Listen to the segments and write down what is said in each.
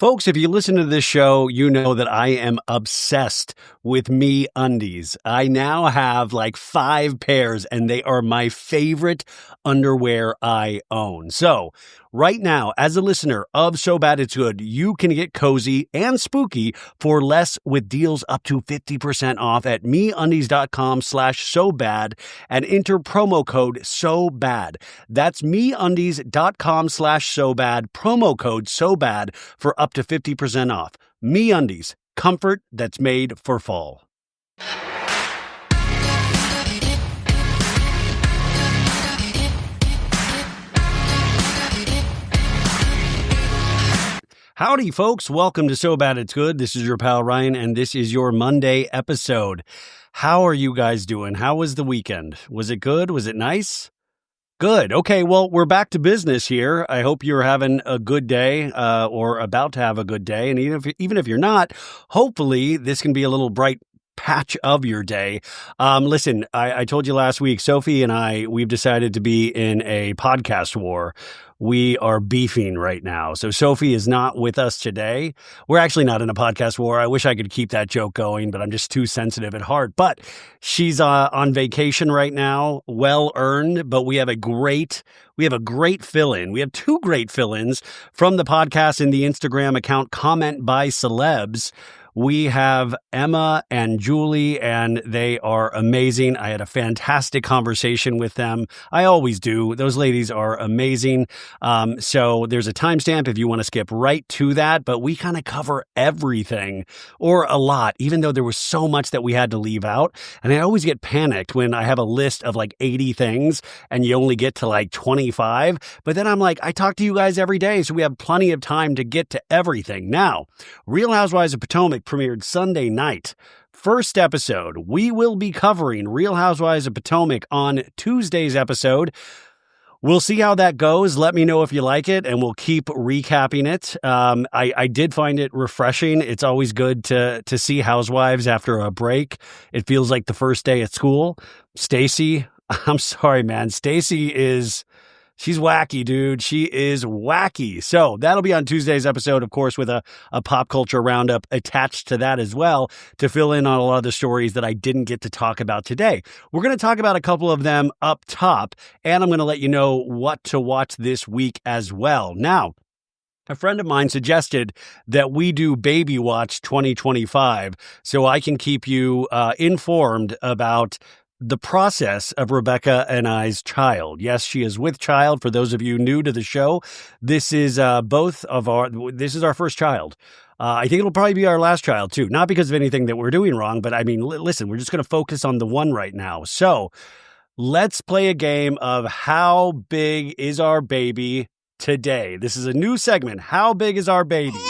Folks, if you listen to this show, you know that I am obsessed with Me Undies. I now have like 5 pairs, and they are my favorite underwear I own. So, right now, as a listener of So Bad It's Good, you can get cozy and spooky for less with deals up to 50% off at meundies.com/sobad and enter promo code SOBAD. That's meundies.com/sobad, promo code SOBAD for up to 50% off. MeUndies, comfort that's made for fall. Howdy, folks. Welcome to So Bad It's Good. This is your pal Ryan, and this is your Monday episode. How are you guys doing? How was the weekend? Was it good? Was it nice? Good. Okay, well, we're back to business here. I hope you're having a good day or about to have a good day. And even if you're not, hopefully this can be a little bright patch of your day. Listen, I told you last week, Sophie and we've decided to be in a podcast war. We are beefing right now. So Sophie is not with us today. We're actually not in a podcast war. I wish I could keep that joke going, but I'm just too sensitive at heart. But she's on vacation right now, well earned. But we have a great fill-in. We have 2 great fill-ins from the podcast and the Instagram account Comment by Celebs. We have Emma and Julie, and they are amazing. I had a fantastic conversation with them. I always do. Those ladies are amazing. So there's a timestamp if you want to skip right to that, but we kind of cover everything, or a lot, even though there was so much that we had to leave out. And I always get panicked when I have a list of like 80 things and you only get to like 25. But then I'm like, I talk to you guys every day, so we have plenty of time to get to everything. Now, Real Housewives of Potomac premiered Sunday night. First episode, we will be covering Real Housewives of Potomac on Tuesday's episode. We'll see how that goes. Let me know if you like it, and we'll keep recapping it. I did find it refreshing. It's always good to see housewives after a break. It feels like the first day at school. Stacy, I'm sorry, man. She's wacky, dude. She is wacky. So that'll be on Tuesday's episode, of course, with a pop culture roundup attached to that as well, to fill in on a lot of the stories that I didn't get to talk about today. We're going to talk about a couple of them up top, and I'm going to let you know what to watch this week as well. Now, a friend of mine suggested that we do Baby Watch 2025 so I can keep you informed about the process of Rebecca and I's child. Yes, she is with child. For those of you new to the show, this is our first child. I think it'll probably be our last child too. Not because of anything that we're doing wrong, but I mean, listen, we're just going to focus on the one right now. So let's play a game of How Big is Our Baby today. This is a new segment. How big is our baby?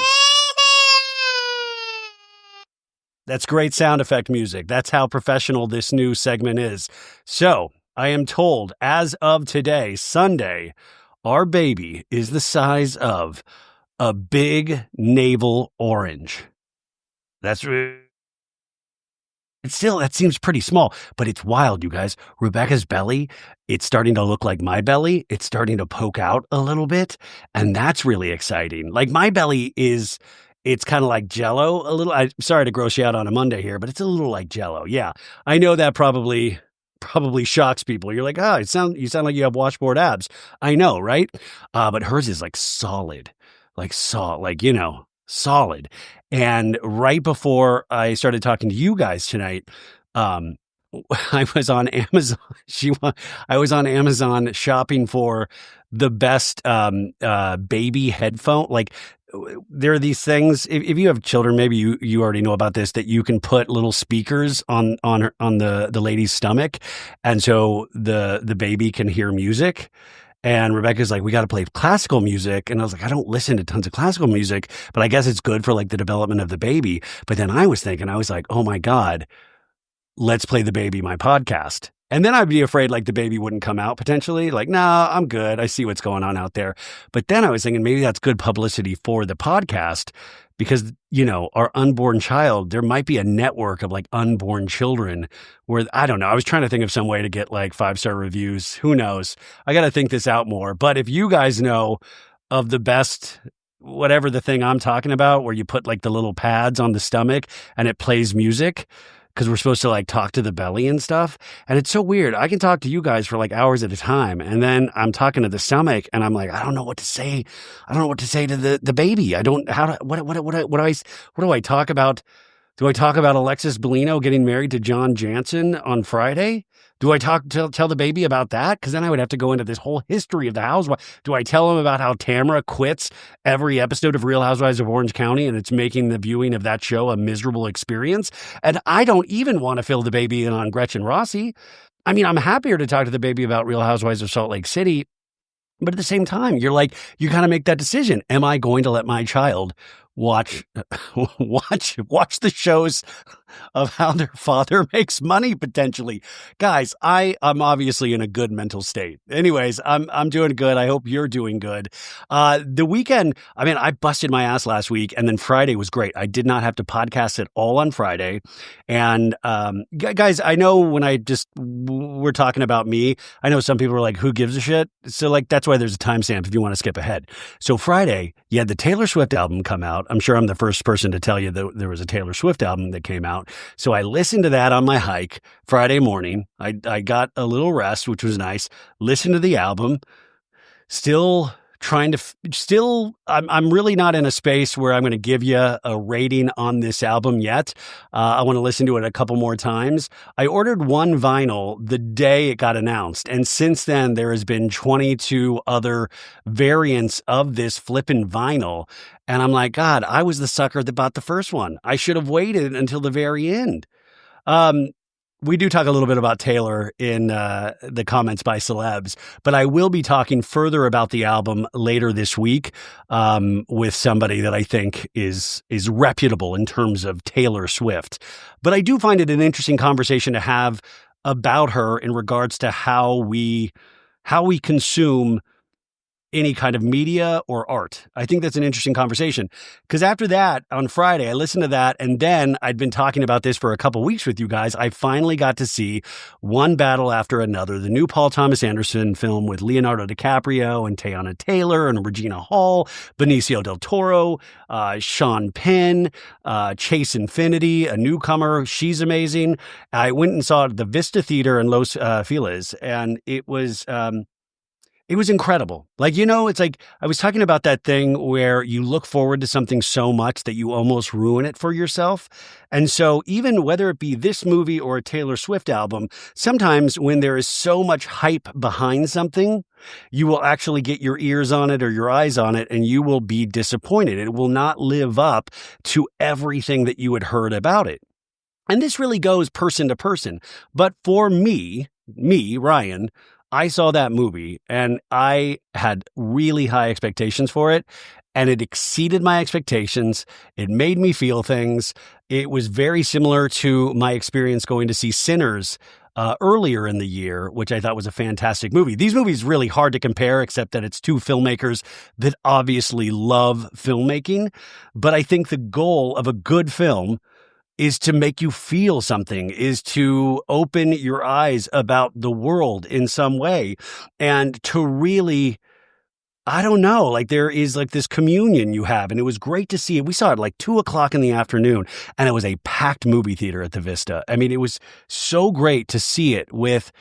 That's great sound effect music. That's how professional this new segment is. So, I am told, as of today, Sunday, our baby is the size of a big navel orange. That seems pretty small, but it's wild, you guys. Rebecca's belly, it's starting to look like my belly. It's starting to poke out a little bit, and that's really exciting. Like, my belly it's kind of like Jell-O a little. I'm sorry to gross you out on a Monday here, but it's a little like Jell-O. Yeah, I know that probably shocks people. You're like, you sound like you have washboard abs. I know, right? But hers is like solid, solid. And right before I started talking to you guys tonight, I was on Amazon. I was on Amazon shopping for the best baby headphone. Like, there are these things, if you have children, maybe you already know about this, that you can put little speakers on the lady's stomach, and so the baby can hear music. And Rebecca's like, we got to play classical music. And I was like, I don't listen to tons of classical music, but I guess it's good for like the development of the baby. But then I was like, oh my God, let's play the baby my podcast. And then I'd be afraid like the baby wouldn't come out potentially. Like, nah, I'm good. I see what's going on out there. But then I was thinking maybe that's good publicity for the podcast because, our unborn child, there might be a network of like unborn children where, I don't know. I was trying to think of some way to get like 5-star reviews. Who knows? I got to think this out more. But if you guys know of the best whatever the thing I'm talking about, where you put like the little pads on the stomach and it plays music because we're supposed to like talk to the belly and stuff. And it's so weird. I can talk to you guys for like hours at a time. And then I'm talking to the stomach and I'm like, I don't know what to say. I don't know what to say to the baby. I don't, what do I talk about? Do I talk about Alexis Bellino getting married to John Jansen on Friday? Do I tell the baby about that? Because then I would have to go into this whole history of the housewives. Do I tell him about how Tamara quits every episode of Real Housewives of Orange County and it's making the viewing of that show a miserable experience? And I don't even want to fill the baby in on Gretchen Rossi. I mean, I'm happier to talk to the baby about Real Housewives of Salt Lake City. But at the same time, you're like, you kind of make that decision. Am I going to let my child watch the shows of how their father makes money potentially? Guys, I'm obviously in a good mental state. Anyways, I'm doing good. I hope you're doing good. The weekend, I mean, I busted my ass last week, and then Friday was great. I did not have to podcast at all on Friday. And guys, I know when we're talking about me, I know some people are like, who gives a shit? So like, that's why there's a timestamp if you want to skip ahead. So Friday, you had the Taylor Swift album come out. I'm sure I'm the first person to tell you that there was a Taylor Swift album that came out. So I listened to that on my hike Friday morning. I got a little rest, which was nice. Listened to the album. I'm really not in a space where I'm going to give you a rating on this album yet. I want to listen to it a couple more times. I ordered one vinyl the day it got announced. And since then, there has been 22 other variants of this flippin' vinyl. And I'm like, God, I was the sucker that bought the first one. I should have waited until the very end. We do talk a little bit about Taylor in the comments by celebs, but I will be talking further about the album later this week with somebody that I think is reputable in terms of Taylor Swift. But I do find it an interesting conversation to have about her in regards to how we consume any kind of media or art. I think that's an interesting conversation because after that, on Friday, I listened to that, and then I'd been talking about this for a couple weeks with you guys. I finally got to see One Battle After Another, the new Paul Thomas Anderson film with Leonardo DiCaprio and Teyana Taylor and Regina Hall, Benicio del Toro, Sean Penn, Chase Infinity, a newcomer. She's amazing. I went and saw it at the Vista Theater in Los Feliz, and it was incredible. Like, it's like I was talking about that thing where you look forward to something so much that you almost ruin it for yourself. And so even whether it be this movie or a Taylor Swift album, sometimes when there is so much hype behind something, you will actually get your ears on it or your eyes on it, and you will be disappointed. It will not live up to everything that you had heard about it. And this really goes person to person. But for me, Ryan, I saw that movie and I had really high expectations for it, and it exceeded my expectations. It made me feel things. It was very similar to my experience going to see Sinners earlier in the year, which I thought was a fantastic movie. These movies really hard to compare, except that it's two filmmakers that obviously love filmmaking. But I think the goal of a good film is to make you feel something, is to open your eyes about the world in some way, and to really, I don't know, like there is like this communion you have. And it was great to see it. We saw it like 2:00 in the afternoon, and it was a packed movie theater at the Vista. I mean, it was so great to see it with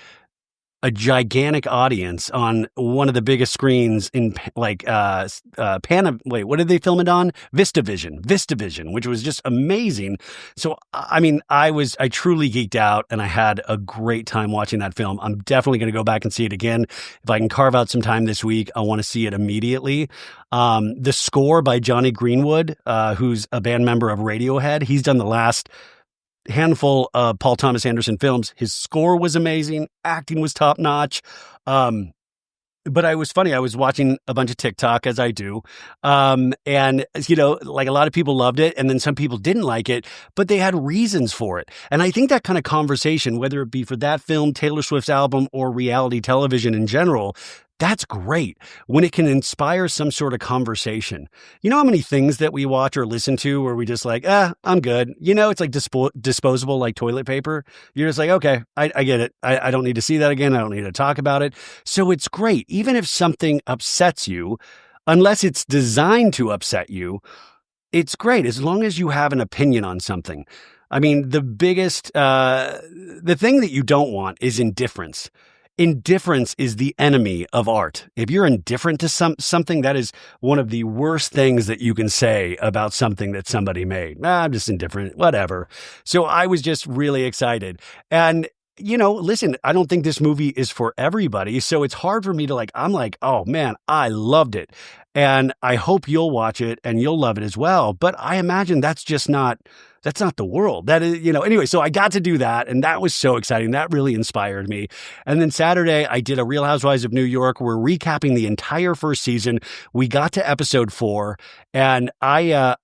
a gigantic audience on one of the biggest screens in what did they film it on? VistaVision, which was just amazing. So, I mean, I truly geeked out, and I had a great time watching that film. I'm definitely going to go back and see it again. If I can carve out some time this week, I want to see it immediately. The score by Johnny Greenwood, who's a band member of Radiohead, he's done the last handful of Paul Thomas Anderson films. His score was amazing. Acting was top notch. But I was watching a bunch of TikTok, as I do. And, like a lot of people loved it, and then some people didn't like it, but they had reasons for it. And I think that kind of conversation, whether it be for that film, Taylor Swift's album, or reality television in general, that's great when it can inspire some sort of conversation. You know how many things that we watch or listen to where we just like, I'm good. It's like disposable, like toilet paper. You're just like, okay, I get it. I don't need to see that again. I don't need to talk about it. So it's great. Even if something upsets you, unless it's designed to upset you, it's great as long as you have an opinion on something. I mean, the thing that you don't want is indifference. Indifference is the enemy of art. If you're indifferent to something, that is one of the worst things that you can say about something that somebody made. I'm just indifferent, whatever. So I was just really excited. And listen, I don't think this movie is for everybody. So it's hard for me to I'm like, oh man, I loved it. And I hope you'll watch it and you'll love it as well. But I imagine that's not the world. That is, anyway, so I got to do that. And that was so exciting. That really inspired me. And then Saturday, I did a Real Housewives of New York. We're recapping the entire first season. We got to episode 4 and I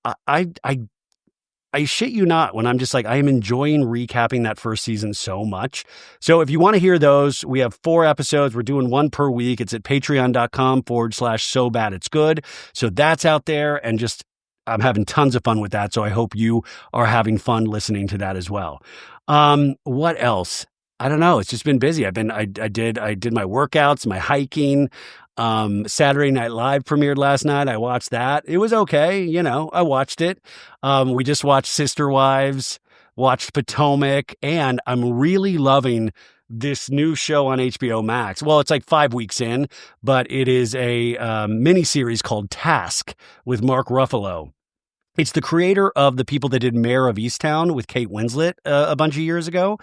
shit you not when I'm just like, I am enjoying recapping that first season so much. So if you want to hear those, we have 4 episodes. We're doing one per week. It's at patreon.com/so bad it's good. So that's out there and I'm having tons of fun with that. So I hope you are having fun listening to that as well. What else? I don't know. It's just been busy. I did my workouts, my hiking. Saturday Night Live premiered last night. I watched that. It was okay. I watched it. We just watched Sister Wives, watched Potomac, and I'm really loving this new show on HBO Max. Well, it's like 5 weeks in, but it is a mini series called Task with Mark Ruffalo. It's the creator of the people that did Mayor of Easttown with Kate Winslet a bunch of years ago.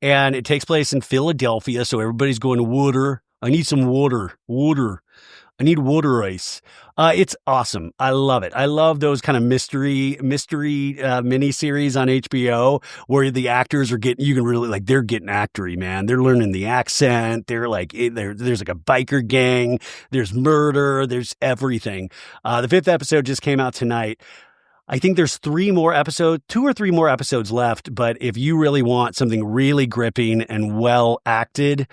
And it takes place in Philadelphia. So everybody's going to water. I need some water. I need water ice. It's awesome. I love it. I love those kind of mystery miniseries on HBO where the actors are you can really they're getting actory, man. They're learning the accent. They're there's like a biker gang. There's murder. There's everything. The 5th episode just came out tonight. I think there's 2 or 3 more episodes left. But if you really want something really gripping and well acted,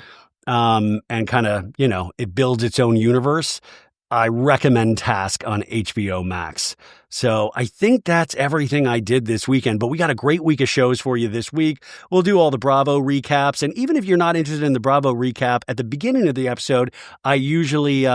and kind of, it builds its own universe, I recommend Task on HBO Max. So I think that's everything I did this weekend, but we got a great week of shows for you this week. We'll do all the Bravo recaps. And even if you're not interested in the Bravo recap, at the beginning of the episode, I usually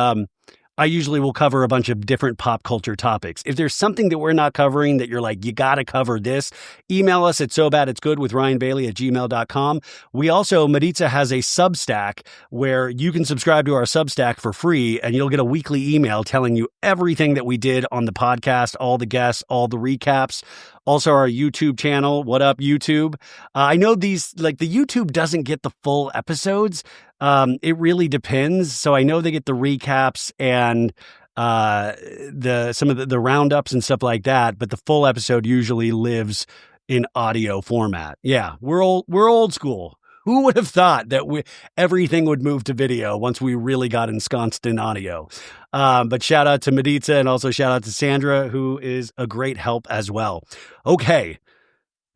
will cover a bunch of different pop culture topics. If there's something that we're not covering that you're like, you got to cover this, email us at sobaditsgood@ryanbailey@gmail.com. We also, Maritza has a Substack where you can subscribe to our Substack for free and you'll get a weekly email telling you everything that we did on the podcast, all the guests, all the recaps. Also our YouTube channel. What up, YouTube? I know the YouTube doesn't get the full episodes. It really depends. So I know they get the recaps and some of the roundups and stuff like that, but the full episode usually lives in audio format. Yeah, we're old school. Who would have thought that everything would move to video once we really got ensconced in audio? But shout out to Maritza and also shout out to Sandra, who is a great help as well. Okay.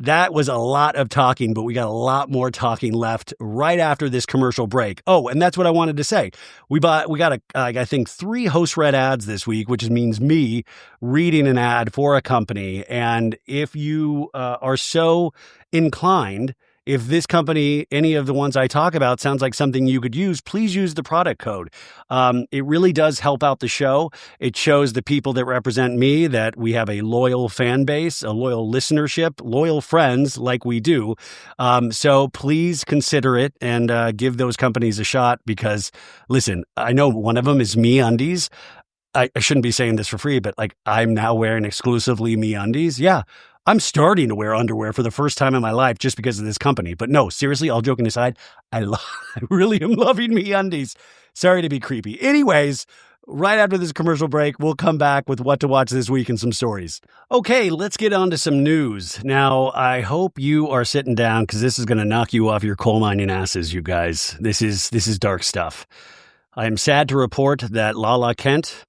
That was a lot of talking, but we got a lot more talking left right after this commercial break. Oh, and that's what I wanted to say. We got I think 3 host read ads this week, which means me reading an ad for a company. And if you are so inclined, if this company, any of the ones I talk about, sounds like something you could use, please use the product code. It really does help out the show. It shows the people that represent me that we have a loyal fan base, a loyal listenership, loyal friends like we do. So please consider it and give those companies a shot because, listen, I know one of them is MeUndies. I shouldn't be saying this for free, but I'm now wearing exclusively MeUndies. Yeah. I'm starting to wear underwear for the first time in my life just because of this company. But no, seriously, all joking aside, I really am loving MeUndies. Sorry to be creepy. Anyways, right after this commercial break, we'll come back with what to watch this week and some stories. Okay, let's get on to some news. Now, I hope you are sitting down because this is going to knock you off your coal mining asses, you guys. This is dark stuff. I am sad to report that Lala Kent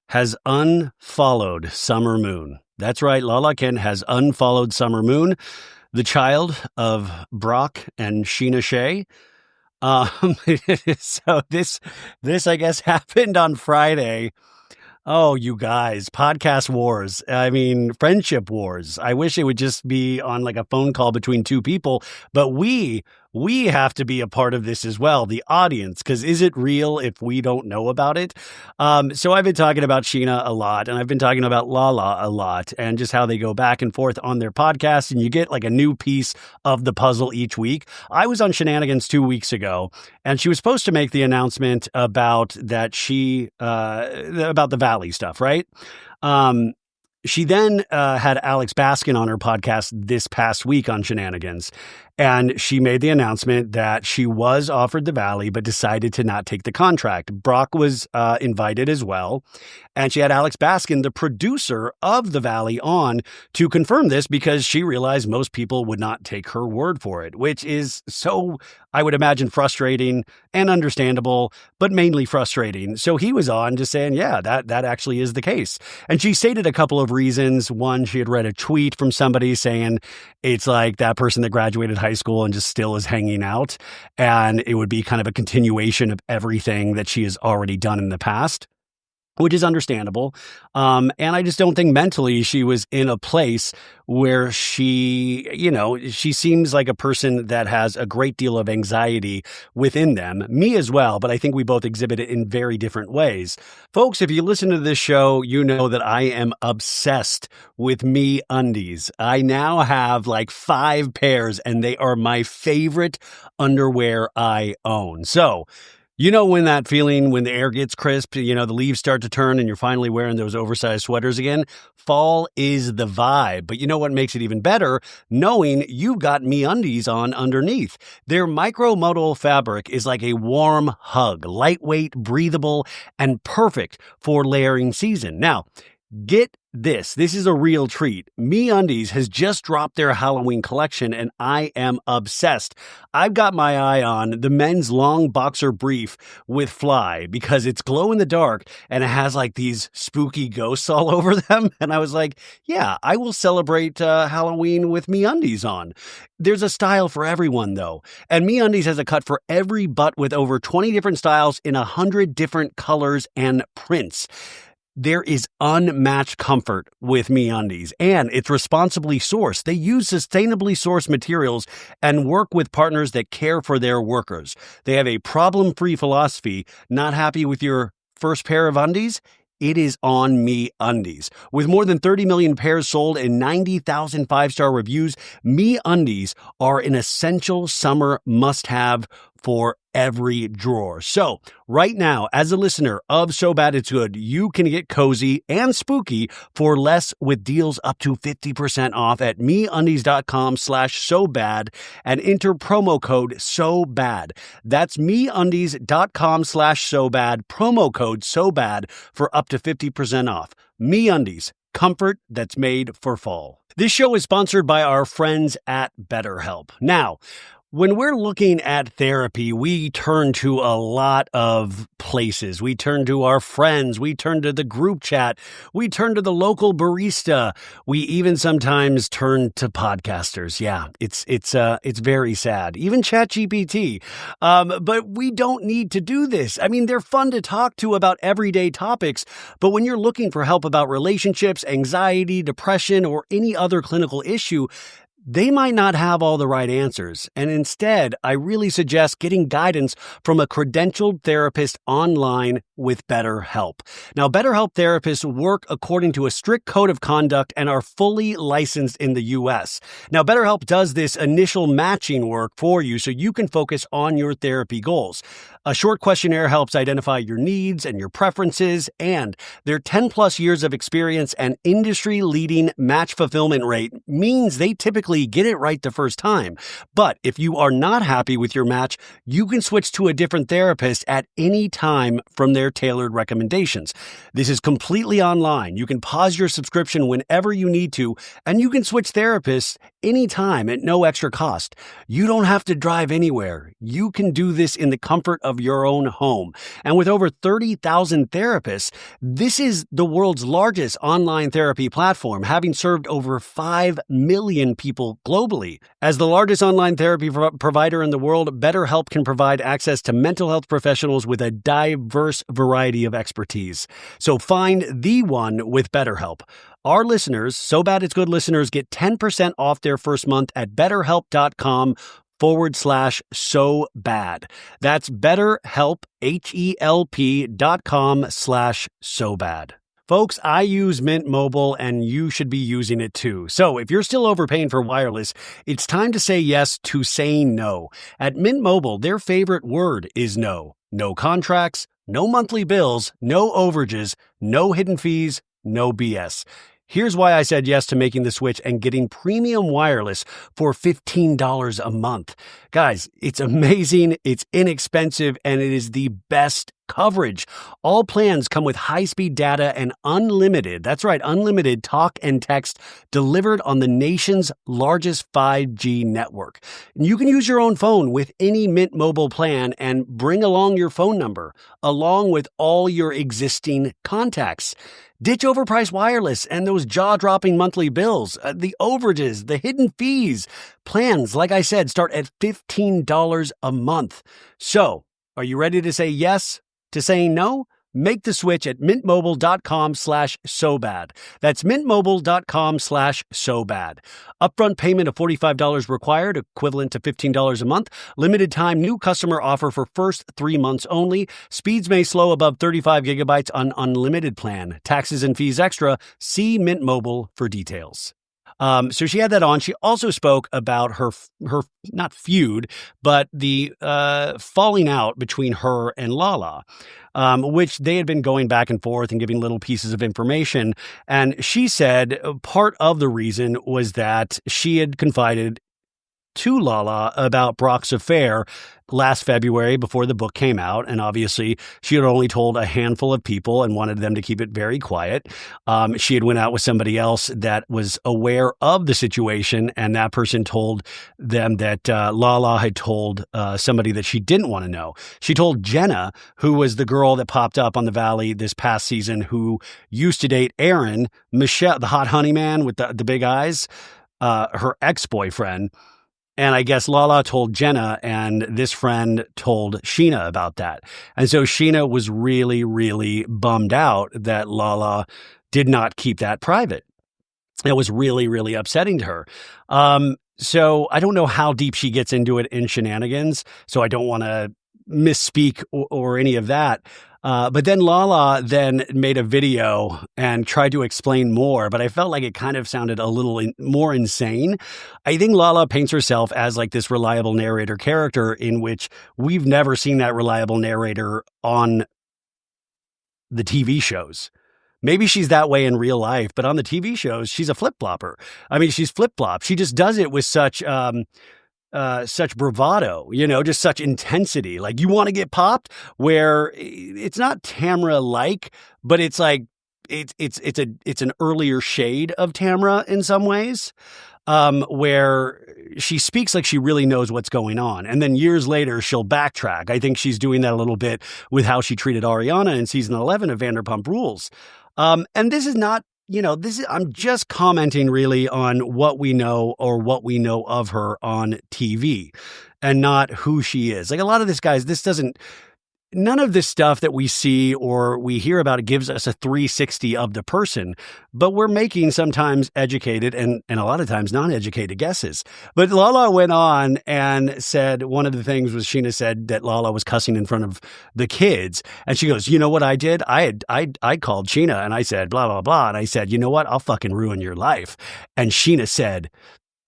has unfollowed Summer Moon. That's right, Lala Kent has unfollowed Summer Moon, the child of Brock and Sheena Shea. So this I guess happened on Friday. Oh, you guys, podcast wars. I mean, friendship wars. I wish it would just be on a phone call between 2 people, but we we have to be a part of this as well, the audience, because is it real if we don't know about it? So I've been talking about Sheena a lot, and I've been talking about Lala a lot, and just how they go back and forth on their podcast, and you get like a new piece of the puzzle each week. I was on Shenanigans 2 weeks ago, and she was supposed to make the announcement about that about the Valley stuff, right? She then had Alex Baskin on her podcast this past week on Shenanigans, and she made the announcement that she was offered the Valley but decided to not take the contract. Brock was invited as well, and she had Alex Baskin, the producer of the Valley, on to confirm this because she realized most people would not take her word for it, which is so, I would imagine, frustrating and understandable, but mainly frustrating. So he was on just saying, yeah, that actually is the case. And she stated a couple of reasons. One, she had read a tweet from somebody saying it's like that person that graduated high school and just still is hanging out, and it would be kind of a continuation of everything that she has already done in the past, which is understandable. And I just don't think mentally she was in a place where she seems like a person that has a great deal of anxiety within them. Me as well, but I think we both exhibit it in very different ways. Folks, if you listen to this show, you know that I am obsessed with Me Undies. I now have like 5 pairs, and they are my favorite underwear I own. So, you know when that feeling, when the air gets crisp, the leaves start to turn and you're finally wearing those oversized sweaters again? Fall is the vibe. But you know what makes it even better? Knowing you've got MeUndies on underneath. Their micromodal fabric is like a warm hug, lightweight, breathable, and perfect for layering season. Now, get this. This is a real treat. MeUndies has just dropped their Halloween collection, and I am obsessed. I've got my eye on the men's long boxer brief with fly because it's glow in the dark and it has like these spooky ghosts all over them. And I was like, yeah, I will celebrate Halloween with MeUndies on. There's a style for everyone, though. And MeUndies has a cut for every butt with over 20 different styles in 100 different colors and prints. There is unmatched comfort with MeUndies, and it's responsibly sourced. They use sustainably sourced materials and work with partners that care for their workers. They have a problem-free philosophy. Not happy with your first pair of undies? It is on MeUndies. With more than 30 million pairs sold and 90,000 5-star reviews, MeUndies are an essential summer must-have for every drawer. So, right now, as a listener of So Bad It's Good, you can get cozy and spooky for less with deals up to 50% off at MeUndies.com/SoBad and enter promo code SOBAD. That's MeUndies.com/SoBad, promo code SOBAD for up to 50% off. MeUndies, comfort that's made for fall. This show is sponsored by our friends at BetterHelp. Now, when we're looking at therapy, we turn to a lot of places. We turn to our friends. We turn to the group chat. We turn to the local barista. We even sometimes turn to podcasters. Yeah, it's very sad. Even ChatGPT. But we don't need to do this. I mean, they're fun to talk to about everyday topics. But when you're looking for help about relationships, anxiety, depression, or any other clinical issue, they might not have all the right answers, and instead, I really suggest getting guidance from a credentialed therapist online with BetterHelp. Now, BetterHelp therapists work according to a strict code of conduct and are fully licensed in the U.S. Now, BetterHelp does this initial matching work for you so you can focus on your therapy goals. A short questionnaire helps identify your needs and your preferences, and their 10-plus years of experience and industry-leading match fulfillment rate means they typically get it right the first time. But if you are not happy with your match, you can switch to a different therapist at any time from their tailored recommendations. This is completely online. You can pause your subscription whenever you need to, and you can switch therapists anytime at no extra cost. You don't have to drive anywhere. You can do this in the comfort of your own home. And with over 30,000 therapists, this is the world's largest online therapy platform, having served over 5 million people globally. As the largest online therapy provider in the world, BetterHelp can provide access to mental health professionals with a diverse variety of expertise. So find the one with BetterHelp. Our listeners, So Bad It's Good listeners, get 10% off their first month at BetterHelp.com so bad. That's BetterHelp, HELP.com/so bad. Folks, I use Mint Mobile and you should be using it too. So if you're still overpaying for wireless, it's time to say yes to saying no. At Mint Mobile, their favorite word is no. No contracts, no monthly bills, no overages, no hidden fees, no BS. Here's why I said yes to making the switch and getting premium wireless for $15 a month. Guys, it's amazing, it's inexpensive, and it is the best coverage. All plans come with high-speed data and unlimited, that's right, unlimited talk and text delivered on the nation's largest 5G network. You can use your own phone with any Mint Mobile plan and bring along your phone number, along with all your existing contacts. Ditch overpriced wireless and those jaw-dropping monthly bills, the overages, the hidden fees. Plans, like I said, start at $15 a month. So, are you ready to say yes to saying no? Make the switch at mintmobile.com/so-bad. That's mintmobile.com/so-bad. Upfront payment of $45 required, equivalent to $15 a month. Limited time new customer offer for first 3 months only. Speeds may slow above 35 gigabytes on unlimited plan. Taxes and fees extra. See Mint Mobile for details. So she had that on. She also spoke about her not feud, but the falling out between her and Lala, which they had been going back and forth and giving little pieces of information. And she said part of the reason was that she had confided to Lala about Brock's affair last February before the book came out. And obviously she had only told a handful of people and wanted them to keep it very quiet. She had went out with somebody else that was aware of the situation. And that person told them that Lala had told somebody that she didn't want to know. She told Jenna, who was the girl that popped up on the Valley this past season, who used to date Aaron, Michelle, the hot honey man with the big eyes, her ex-boyfriend. And I guess Lala told Jenna, and this friend told Sheena about that. And so Sheena was really, really bummed out that Lala did not keep that private. It was really, really upsetting to her. So I don't know how deep she gets into it in shenanigans, so I don't want to misspeak or any of that. But then Lala then made a video and tried to explain more, but I felt like it kind of sounded a little more insane. I think Lala paints herself as like this reliable narrator character in which we've never seen that reliable narrator on the TV shows. Maybe she's that way in real life, but on the TV shows, she's a flip-flopper. I mean, she's flip-flop. She just does it with such bravado, just such intensity. Like, you want to get popped, where it's not Tamra-like, but it's like, it's an earlier shade of Tamra in some ways, where she speaks like she really knows what's going on. And then years later, she'll backtrack. I think she's doing that a little bit with how she treated Ariana in season 11 of Vanderpump Rules. And this is not, I'm just commenting really on what we know or what we know of her on TV and not who she is. Like, a lot of this, guys, none of this stuff that we see or we hear about, it gives us a 360 of the person, but we're making sometimes educated and a lot of times non-educated guesses. But Lala went on and said, one of the things was Sheena said that Lala was cussing in front of the kids. And she goes, you know what I did? I called Sheena and I said, blah, blah, blah. And I said, you know what? I'll fucking ruin your life. And Sheena said,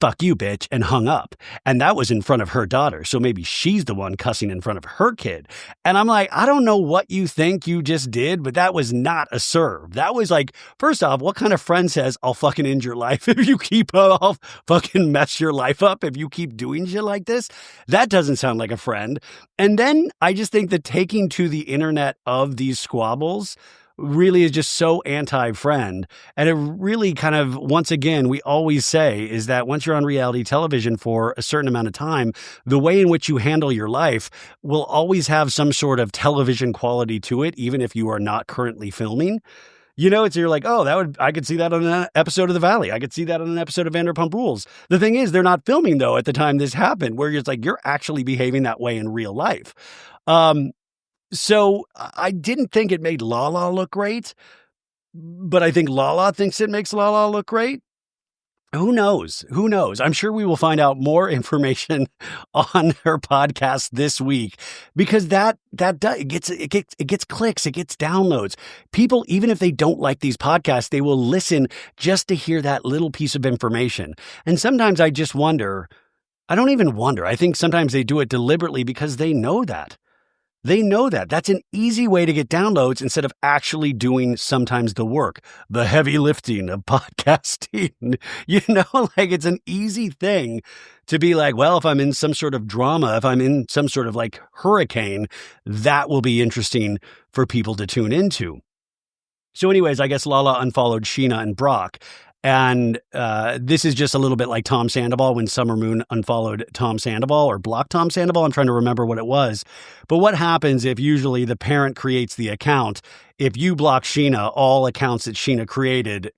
fuck you, bitch, and hung up. And that was in front of her daughter. So maybe she's the one cussing in front of her kid. And I'm like, I don't know what you think you just did, but that was not a serve. That was like, first off, what kind of friend says, I'll fucking end your life if you I'll fucking mess your life up if you keep doing shit like this? That doesn't sound like a friend. And then I just think that taking to the internet of these squabbles really is just so anti-friend. And it really kind of, once again, we always say is that once you're on reality television for a certain amount of time, the way in which you handle your life will always have some sort of television quality to it, even if you are not currently filming. You're like, oh, I could see that on an episode of The Valley. I could see that on an episode of Vanderpump Rules. The thing is, they're not filming, though, at the time this happened, where it's like, you're actually behaving that way in real life. So I didn't think it made Lala look great, but I think Lala thinks it makes Lala look great. Who knows? Who knows? I'm sure we will find out more information on her podcast this week because it gets clicks, it gets downloads. People, even if they don't like these podcasts, they will listen just to hear that little piece of information. And sometimes I just wonder, I don't even wonder. I think sometimes they do it deliberately because they know that. They know that. That's an easy way to get downloads instead of actually doing sometimes the work, the heavy lifting of podcasting. Like it's an easy thing to be like, well, if I'm in some sort of drama, if I'm in some sort of like hurricane, that will be interesting for people to tune into. So anyways, I guess Lala unfollowed Sheena and Brock. And this is just a little bit like Tom Sandoval when Summer Moon unfollowed Tom Sandoval or blocked Tom Sandoval. I'm trying to remember what it was. But what happens if usually the parent creates the account? If you block Sheena, all accounts that Sheena created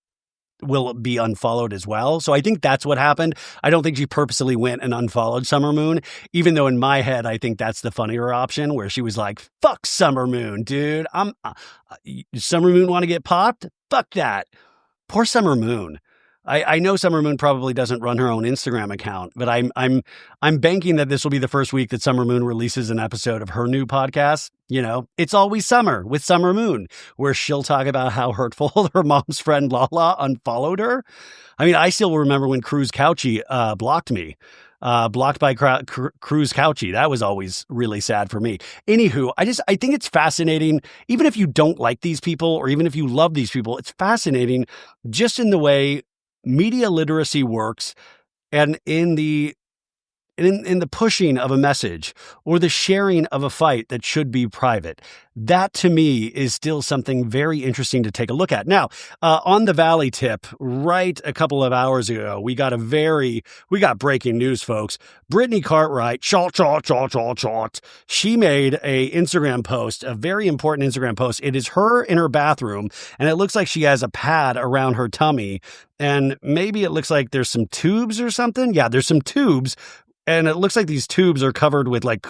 will be unfollowed as well. So I think that's what happened. I don't think she purposely went and unfollowed Summer Moon, even though in my head, I think that's the funnier option where she was like, fuck Summer Moon, dude. Summer Moon want to get popped? Fuck that. Poor Summer Moon. I know Summer Moon probably doesn't run her own Instagram account, but I'm banking that this will be the first week that Summer Moon releases an episode of her new podcast. It's Always Summer with Summer Moon, where she'll talk about how hurtful her mom's friend Lala unfollowed her. I mean, I still remember when Cruz Couchy blocked me. Blocked by Cruz Couchy. That was always really sad for me. Anywho, I think it's fascinating, even if you don't like these people or even if you love these people, it's fascinating just in the way media literacy works and in the pushing of a message or the sharing of a fight that should be private. That to me is still something very interesting to take a look at. Now, on the Valley tip, right a couple of hours ago, we got breaking news, folks. Brittany Cartwright, she made a Instagram post, a very important Instagram post. It is her in her bathroom, and it looks like she has a pad around her tummy, and maybe it looks like there's some tubes or something. Yeah, there's some tubes. And it looks like these tubes are covered with have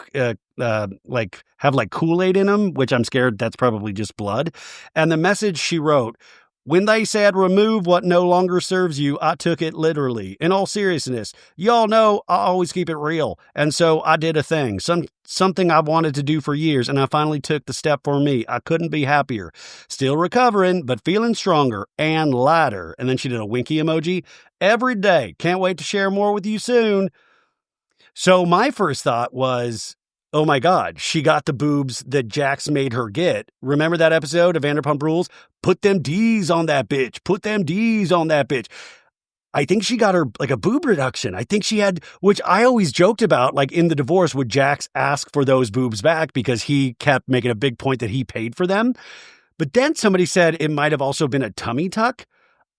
Kool-Aid in them, which I'm scared that's probably just blood. And the message she wrote, when they said remove what no longer serves you, I took it literally. In all seriousness, y'all know I always keep it real. And so I did a thing, something I wanted to do for years. And I finally took the step for me. I couldn't be happier. Still recovering, but feeling stronger and lighter. And then she did a winky emoji. Every day. Can't wait to share more with you soon. So my first thought was, oh my God, she got the boobs that Jax made her get. Remember that episode of Vanderpump Rules? Put them D's on that bitch. Put them D's on that bitch. I think she got her like a boob reduction. I think she had, which I always joked about, like in the divorce, would Jax ask for those boobs back because he kept making a big point that he paid for them. But then somebody said it might have also been a tummy tuck.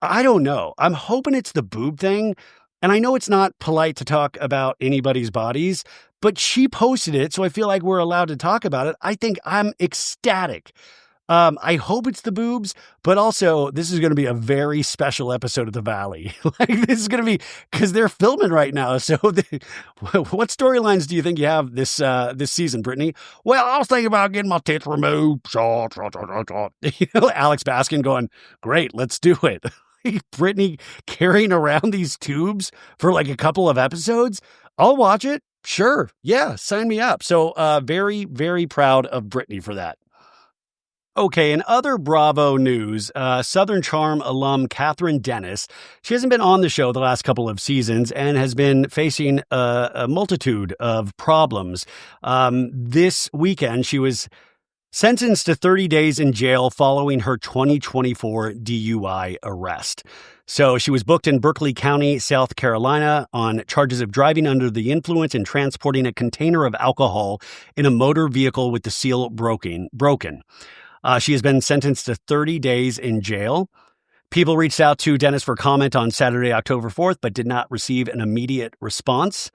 I don't know. I'm hoping it's the boob thing. And I know it's not polite to talk about anybody's bodies, but she posted it, so I feel like we're allowed to talk about it. I think I'm ecstatic. I hope it's the boobs, but also this is going to be a very special episode of The Valley. This is going to be, because they're filming right now. So what storylines do you think you have this season, Brittany? Well, I was thinking about getting my tits removed. Alex Baskin going, great, let's do it. Brittany carrying around these tubes for like a couple of episodes. I'll watch it. Sure. Yeah. Sign me up. So, very, very proud of Brittany for that. Okay, in other Bravo news, Southern Charm alum Catherine Dennis, she hasn't been on the show the last couple of seasons and has been facing a multitude of problems. This weekend, she was sentenced to 30 days in jail following her 2024 DUI arrest. So she was booked in Berkeley County, South Carolina on charges of driving under the influence and transporting a container of alcohol in a motor vehicle with the seal broken. She has been sentenced to 30 days in jail. People reached out to Dennis for comment on Saturday, October 4th, but did not receive an immediate response.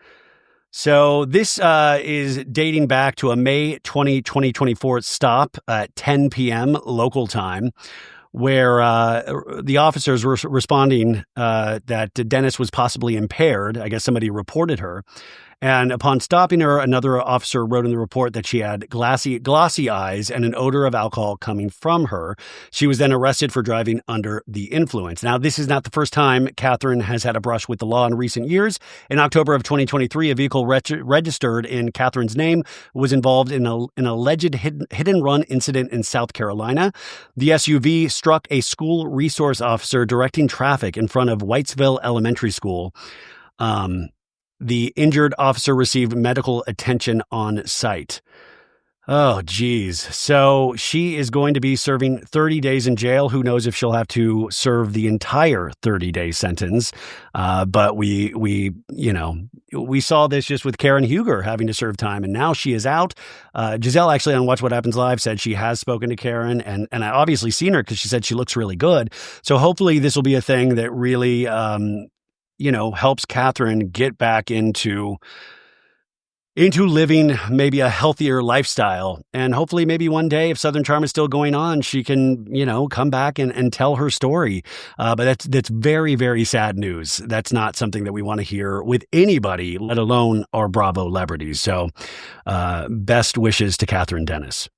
So this is dating back to a May 2024 stop at 10 p.m. local time, where the officers were responding that Dennis was possibly impaired. I guess somebody reported her. And upon stopping her, another officer wrote in the report that she had glossy eyes and an odor of alcohol coming from her. She was then arrested for driving under the influence. Now, this is not the first time Catherine has had a brush with the law in recent years. In October of 2023, a vehicle registered in Catherine's name was involved in an alleged hit-and-run incident in South Carolina. The SUV struck a school resource officer directing traffic in front of Whitesville Elementary School. The injured officer received medical attention on site. Oh, geez. So she is going to be serving 30 days in jail. Who knows if she'll have to serve the entire 30-day sentence. But we saw this just with Karen Huger having to serve time, and now she is out. Giselle actually on Watch What Happens Live said she has spoken to Karen, and I obviously seen her because she said she looks really good. So hopefully this will be a thing that really, helps Catherine get back into living maybe a healthier lifestyle. And hopefully maybe one day, if Southern Charm is still going on, she can, come back and tell her story. But that's very, very sad news. That's not something that we want to hear with anybody, let alone our Bravo celebrities. So best wishes to Catherine Dennis.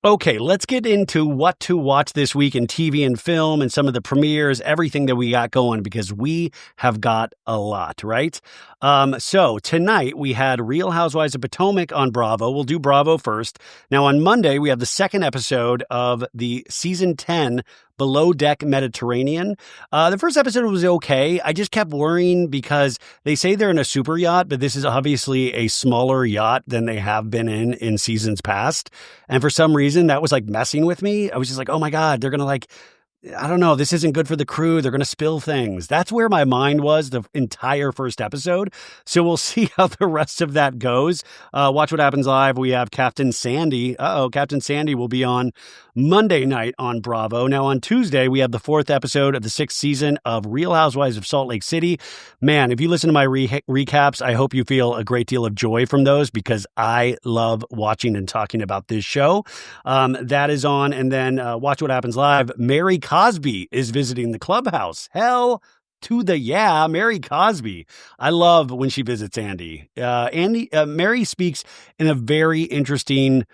Okay, let's get into what to watch this week in TV and film and some of the premieres, everything that we got going, because we have got a lot, right? So tonight we had Real Housewives of Potomac on Bravo. We'll do Bravo first. Now on Monday, we have the second episode of the season 10 Below Deck Mediterranean. The first episode was okay. I just kept worrying because they say they're in a super yacht, but this is obviously a smaller yacht than they have been in seasons past. And for some reason, that was like messing with me. I was just like, oh my God, they're going to I don't know, this isn't good for the crew. They're going to spill things. That's where my mind was the entire first episode. So we'll see how the rest of that goes. Watch What Happens Live. We have Captain Sandy. Captain Sandy will be on Monday night on Bravo. Now on Tuesday, we have the fourth episode of the sixth season of Real Housewives of Salt Lake City. Man, if you listen to my recaps, I hope you feel a great deal of joy from those because I love watching and talking about this show. That is on. And then Watch What Happens Live. Mary Cosby is visiting the clubhouse. Hell to the yeah, Mary Cosby. I love when she visits Andy. Mary speaks in a very interesting,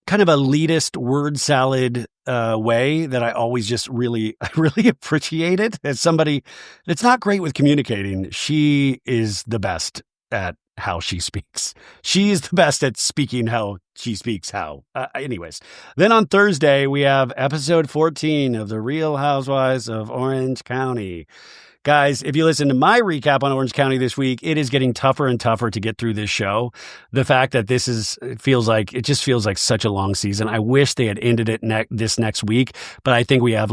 kind of elitist word salad way that I always just really appreciate it. As somebody that's not great with communicating, she is the best at how she speaks. She is the best at speaking how she speaks anyways. Then on Thursday, we have episode 14 of The Real Housewives of Orange County. Guys, if you listen to my recap on Orange County this week, it is getting tougher and tougher to get through this show. The fact that it just feels like such a long season. I wish they had ended it this next week, but I think we have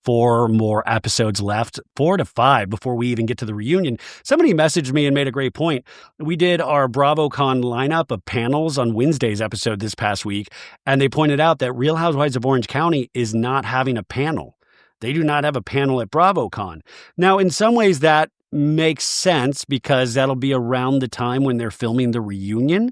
4 more episodes left, 4 to 5 before we even get to the reunion. Somebody messaged me and made a great point. We did our BravoCon lineup of panels on Wednesday's episode this past week, and they pointed out that Real Housewives of Orange County is not having a panel. They do not have a panel at BravoCon. Now, in some ways, that makes sense because that'll be around the time when they're filming the reunion.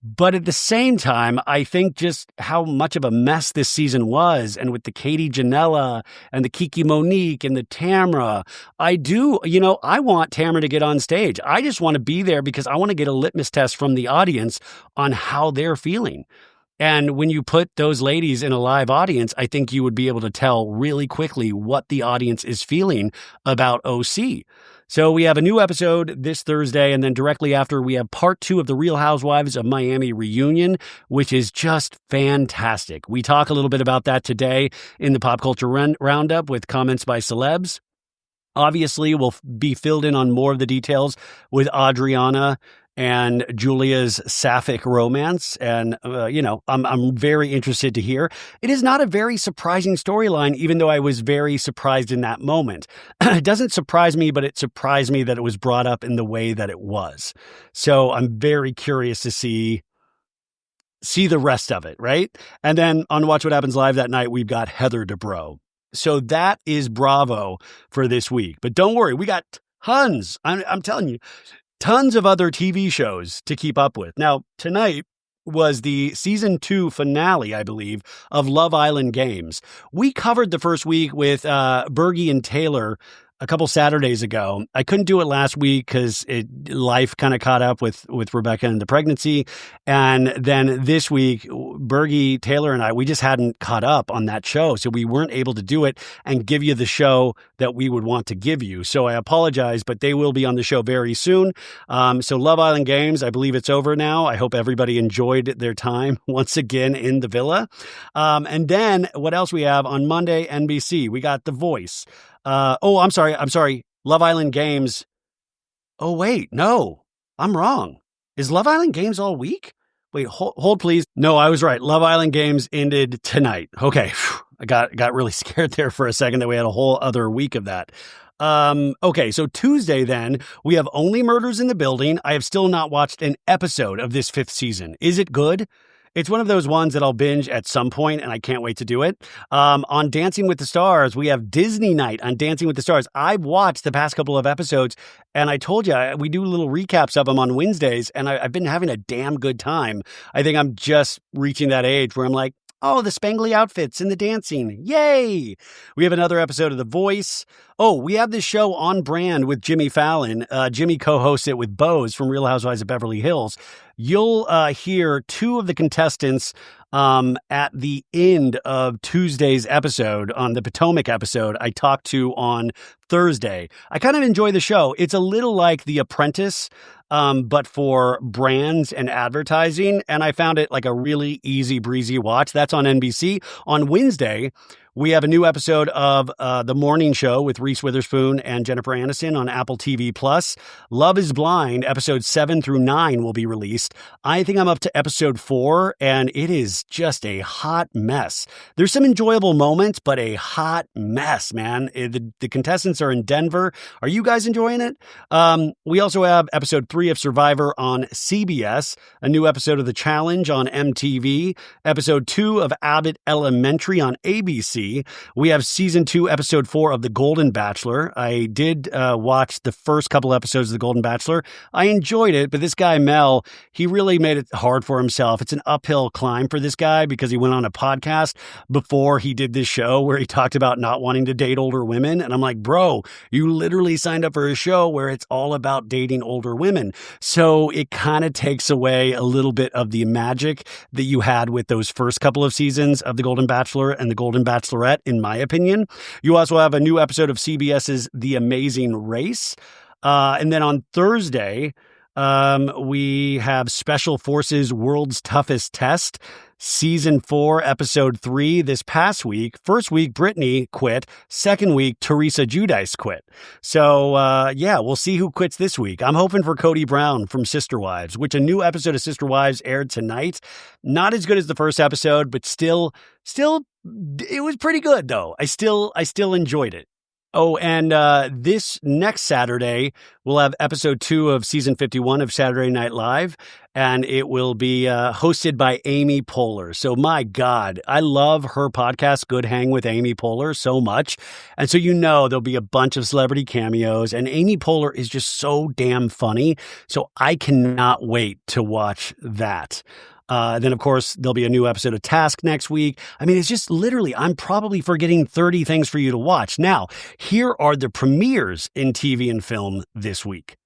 But at the same time, I think just how much of a mess this season was, and with the Katie Janela and the Kiki Monique and the Tamra, I want Tamra to get on stage. I just want to be there because I want to get a litmus test from the audience on how they're feeling. And when you put those ladies in a live audience, I think you would be able to tell really quickly what the audience is feeling about OC. So we have a new episode this Thursday, and then directly after we have part 2 of the Real Housewives of Miami reunion, which is just fantastic. We talk a little bit about that today in the Pop Culture Roundup with comments by celebs. Obviously, we'll be filled in on more of the details with Adriana and Julia's sapphic romance. And, I'm very interested to hear. It is not a very surprising storyline, even though I was very surprised in that moment. It doesn't surprise me, but it surprised me that it was brought up in the way that it was. So I'm very curious to see the rest of it, right? And then on Watch What Happens Live that night, we've got Heather Dubrow. So that is Bravo for this week. But don't worry, we got tons. I'm telling you, tons of other TV shows to keep up with. Now, tonight was the season 2 finale, I believe, of Love Island Games. We covered the first week with Bergie and Taylor a couple Saturdays ago. I couldn't do it last week because life kind of caught up with Rebecca and the pregnancy. And then this week, Bergie, Taylor, and I, we just hadn't caught up on that show. So we weren't able to do it and give you the show that we would want to give you. So I apologize, but they will be on the show very soon. So Love Island Games, I believe it's over now. I hope everybody enjoyed their time once again in the villa. And then what else we have on Monday, NBC? We got The Voice. I'm sorry. Love Island Games. Oh, wait, no, I'm wrong. Is Love Island Games all week? Wait, hold please. No, I was right. Love Island Games ended tonight. Okay. I got really scared there for a second that we had a whole other week of that. Okay, so Tuesday then, we have Only Murders in the Building. I have still not watched an episode of this 5th season. Is it good? It's one of those ones that I'll binge at some point, and I can't wait to do it. On Dancing with the Stars, we have Disney Night on Dancing with the Stars. I've watched the past couple of episodes, and I told you, we do little recaps of them on Wednesdays, and I've been having a damn good time. I think I'm just reaching that age where I'm like, oh, the spangly outfits and the dancing. Yay! We have another episode of The Voice. Oh, we have this show on brand with Jimmy Fallon. Jimmy co-hosts it with Bose from Real Housewives of Beverly Hills. You'll hear two of the contestants at the end of Tuesday's episode, on the Potomac episode I talked to on Thursday. I kind of enjoy the show. It's a little like The Apprentice, but for brands and advertising. And I found it like a really easy breezy watch. That's on NBC. On Wednesday, we have a new episode of The Morning Show with Reese Witherspoon and Jennifer Aniston on Apple TV+. Love is Blind, episodes 7 through 9 will be released. I think I'm up to episode 4, and it is just a hot mess. There's some enjoyable moments, but a hot mess, man. The contestants are in Denver. Are you guys enjoying it? We also have episode 3 of Survivor on CBS, a new episode of The Challenge on MTV, episode 2 of Abbott Elementary on ABC. We have season 2, episode 4 of The Golden Bachelor. I did watch the first couple episodes of The Golden Bachelor. I enjoyed it, but this guy, Mel, he really made it hard for himself. It's an uphill climb for this guy because he went on a podcast before he did this show where he talked about not wanting to date older women. And I'm like, bro, you literally signed up for a show where it's all about dating older women. So it kind of takes away a little bit of the magic that you had with those first couple of seasons of The Golden Bachelor and The Golden Bachelorette, in my opinion. You also have a new episode of CBS's The Amazing Race. And then on Thursday, we have Special Forces World's Toughest Test, season 4, episode 3 this past week. First week, Brittany quit. Second week, Teresa Giudice quit. So, we'll see who quits this week. I'm hoping for Cody Brown from Sister Wives, which a new episode of Sister Wives aired tonight. Not as good as the first episode, but still, it was pretty good though. I still enjoyed it. Oh, and this next Saturday, we'll have episode 2 of season 51 of Saturday Night Live, and it will be hosted by Amy Poehler. So, my God, I love her podcast, Good Hang with Amy Poehler, so much. And so, there'll be a bunch of celebrity cameos, and Amy Poehler is just so damn funny. So, I cannot wait to watch that. Then, of course, there'll be a new episode of Task next week. I mean, it's just literally, I'm probably forgetting 30 things for you to watch. Now, here are the premieres in TV and film this week.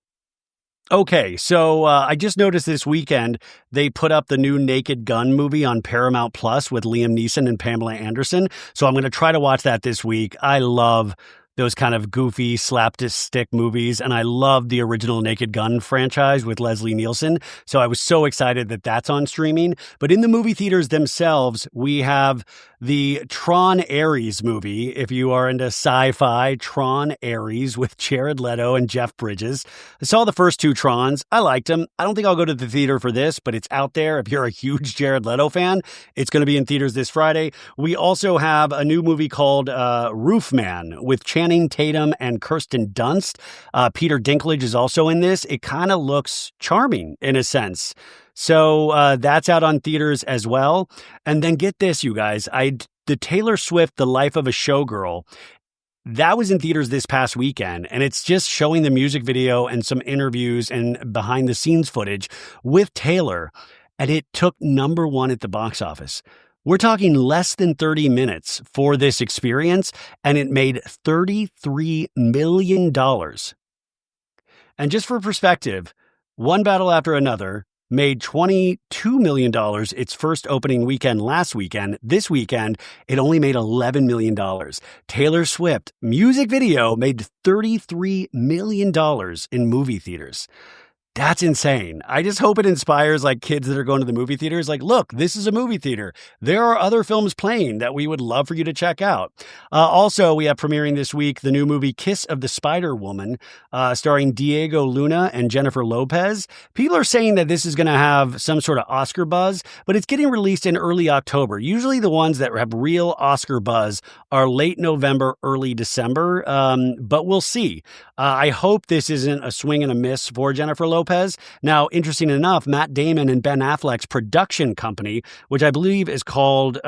Okay, so I just noticed this weekend they put up the new Naked Gun movie on Paramount Plus with Liam Neeson and Pamela Anderson. So I'm going to try to watch that this week. I love those kind of goofy slapstick movies, and I love the original Naked Gun franchise with Leslie Nielsen. So I was so excited that that's on streaming. But in the movie theaters themselves, we have the Tron Ares movie. If you are into sci-fi, Tron Ares with Jared Leto and Jeff Bridges. I saw the first 2 Trons. I liked them. I don't think I'll go to the theater for this, but it's out there. If you're a huge Jared Leto fan, it's going to be in theaters this Friday. We also have a new movie called Roofman with Channing Tatum and Kirsten Dunst. Peter Dinklage is also in this. It kind of looks charming in a sense. So that's out on theaters as well. And then get this, you guys. The Taylor Swift, The Life of a Showgirl, that was in theaters this past weekend. And it's just showing the music video and some interviews and behind the scenes footage with Taylor. And it took number 1 at the box office. We're talking less than 30 minutes for this experience, and it made $33 million. And just for perspective, One Battle After Another made $22 million its first opening weekend last weekend. This weekend, it only made $11 million. Taylor Swift music video made $33 million in movie theaters. That's insane. I just hope it inspires like kids that are going to the movie theaters. Like, look, this is a movie theater. There are other films playing that we would love for you to check out. Also, we have premiering this week the new movie Kiss of the Spider Woman, starring Diego Luna and Jennifer Lopez. People are saying that this is going to have some sort of Oscar buzz, but it's getting released in early October. Usually the ones that have real Oscar buzz are late November, early December, but we'll see. I hope this isn't a swing and a miss for Jennifer Lopez. Now, interesting enough, Matt Damon and Ben Affleck's production company, which I believe is called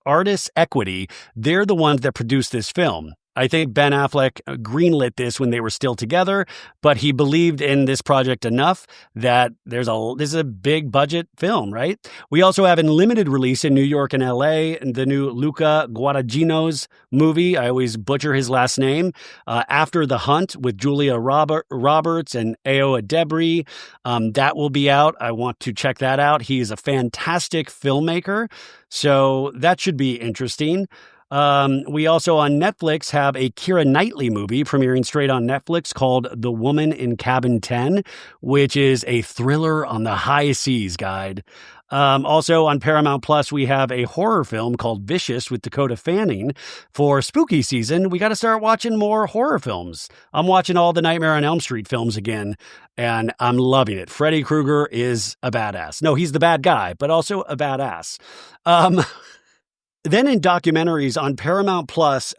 Artists Equity, they're the ones that produced this film. I think Ben Affleck greenlit this when they were still together, but he believed in this project enough that this is a big budget film, right? We also have in limited release in New York and LA the new Luca Guadagnino's movie. I always butcher his last name. After the Hunt with Julia Roberts and Ayo Edebiri. That will be out. I want to check that out. He is a fantastic filmmaker, so that should be interesting. We also on Netflix have a Keira Knightley movie premiering straight on Netflix called The Woman in Cabin 10, which is a thriller on the high seas, guide. Also on Paramount Plus, we have a horror film called Vicious with Dakota Fanning. For spooky season, we got to start watching more horror films. I'm watching all the Nightmare on Elm Street films again, and I'm loving it. Freddy Krueger is a badass. No, he's the bad guy, but also a badass. Then in documentaries on Paramount Plus,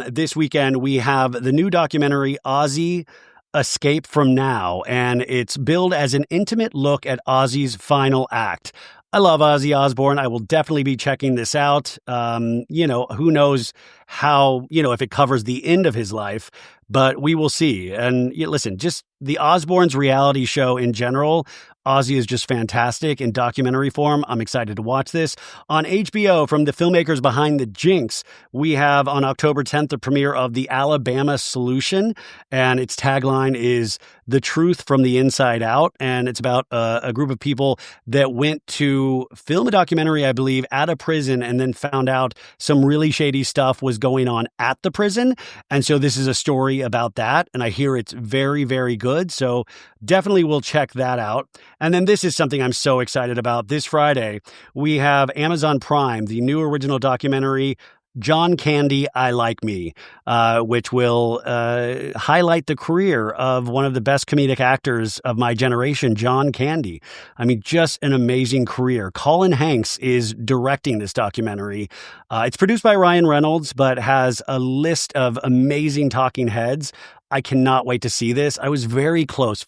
this weekend, we have the new documentary Ozzy Escape from Now, and it's billed as an intimate look at Ozzy's final act. I love Ozzy Osbourne. I will definitely be checking this out. Who knows how, if it covers the end of his life, but we will see. And listen, just the Osbournes reality show in general, Ozzy is just fantastic in documentary form. I'm excited to watch this. On HBO, from the filmmakers behind The Jinx, we have on October 10th the premiere of The Alabama Solution, and its tagline is The Truth from the Inside Out, and it's about a group of people that went to film a documentary, I believe, at a prison and then found out some really shady stuff was going on at the prison, and so this is a story about that, and I hear it's very, very good, so definitely will check that out. And then this is something I'm so excited about. This Friday, we have Amazon Prime, the new original documentary, John Candy, I Like Me, which will highlight the career of one of the best comedic actors of my generation, John Candy. I mean, just an amazing career. Colin Hanks is directing this documentary. It's produced by Ryan Reynolds, but has a list of amazing talking heads. I cannot wait to see this. I was very close,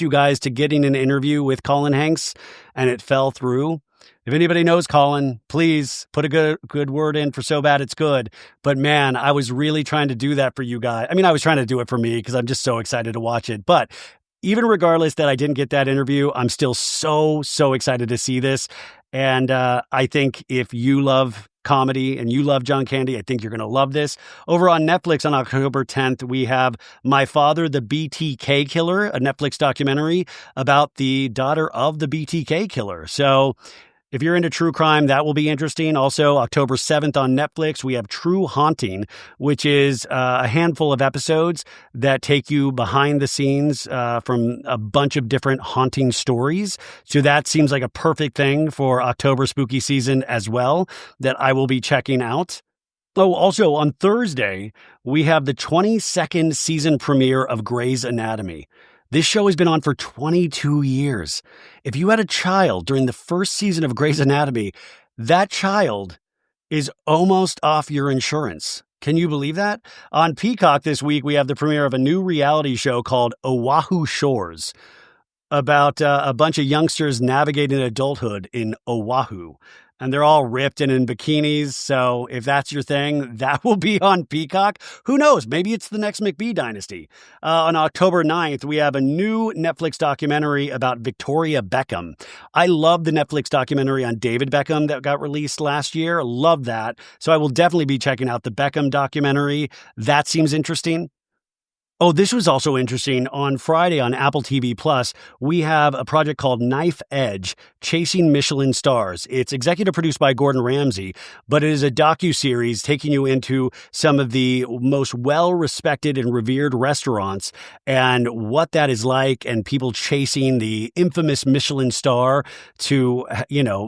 you guys, to getting an interview with Colin Hanks, and it fell through. If anybody knows Colin, please put a good word in for So Bad It's Good. But man, I was really trying to do that for you guys. I mean, I was trying to do it for me because I'm just so excited to watch it. But even regardless that I didn't get that interview, I'm still so excited to see this. And I think if you love comedy and you love John Candy, I think you're going to love this. Over on Netflix on October 10th, we have My Father, the BTK Killer, a Netflix documentary about the daughter of the BTK killer. So if you're into true crime, that will be interesting. Also, October 7th on Netflix, we have True Haunting, which is a handful of episodes that take you behind the scenes from a bunch of different haunting stories. So that seems like a perfect thing for October spooky season as well, that I will be checking out. Oh, also on Thursday, we have the 22nd season premiere of Grey's Anatomy. This show has been on for 22 years. If you had a child during the first season of Grey's Anatomy, that child is almost off your insurance. Can you believe that? On Peacock this week, we have the premiere of a new reality show called Oahu Shores, about a bunch of youngsters navigating adulthood in Oahu. And they're all ripped and in bikinis. So if that's your thing, that will be on Peacock. Who knows? Maybe it's the next McBee dynasty. On October 9th, we have a new Netflix documentary about Victoria Beckham. I love the Netflix documentary on David Beckham that got released last year. Love that. So I will definitely be checking out the Beckham documentary. That seems interesting. Oh, this was also interesting. On Friday on Apple TV Plus, we have a project called Knife Edge, Chasing Michelin Stars. It's executive produced by Gordon Ramsay, but it is a docuseries taking you into some of the most well-respected and revered restaurants and what that is like, and people chasing the infamous Michelin star to,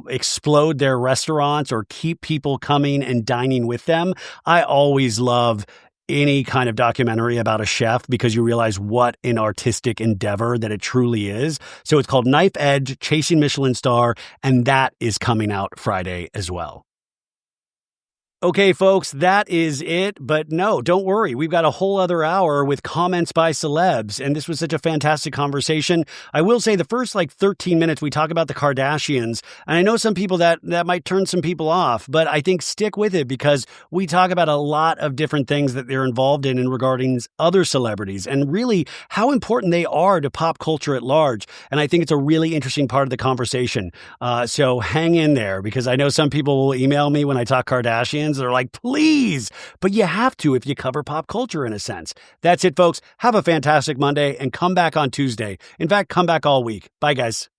explode their restaurants or keep people coming and dining with them. I always love any kind of documentary about a chef because you realize what an artistic endeavor that it truly is. So it's called Knife Edge, Chasing Michelin Star, and that is coming out Friday as well. Okay, folks, that is it. But no, don't worry. We've got a whole other hour with comments by celebs. And this was such a fantastic conversation. I will say the first 13 minutes, we talk about the Kardashians. And I know some people that might turn some people off, but I think stick with it because we talk about a lot of different things that they're involved in regarding other celebrities and really how important they are to pop culture at large. And I think it's a really interesting part of the conversation. So hang in there because I know some people will email me when I talk Kardashians. They're like, please, but you have to if you cover pop culture in a sense. That's it, folks. Have a fantastic Monday and come back on Tuesday. In fact, come back all week. Bye, guys.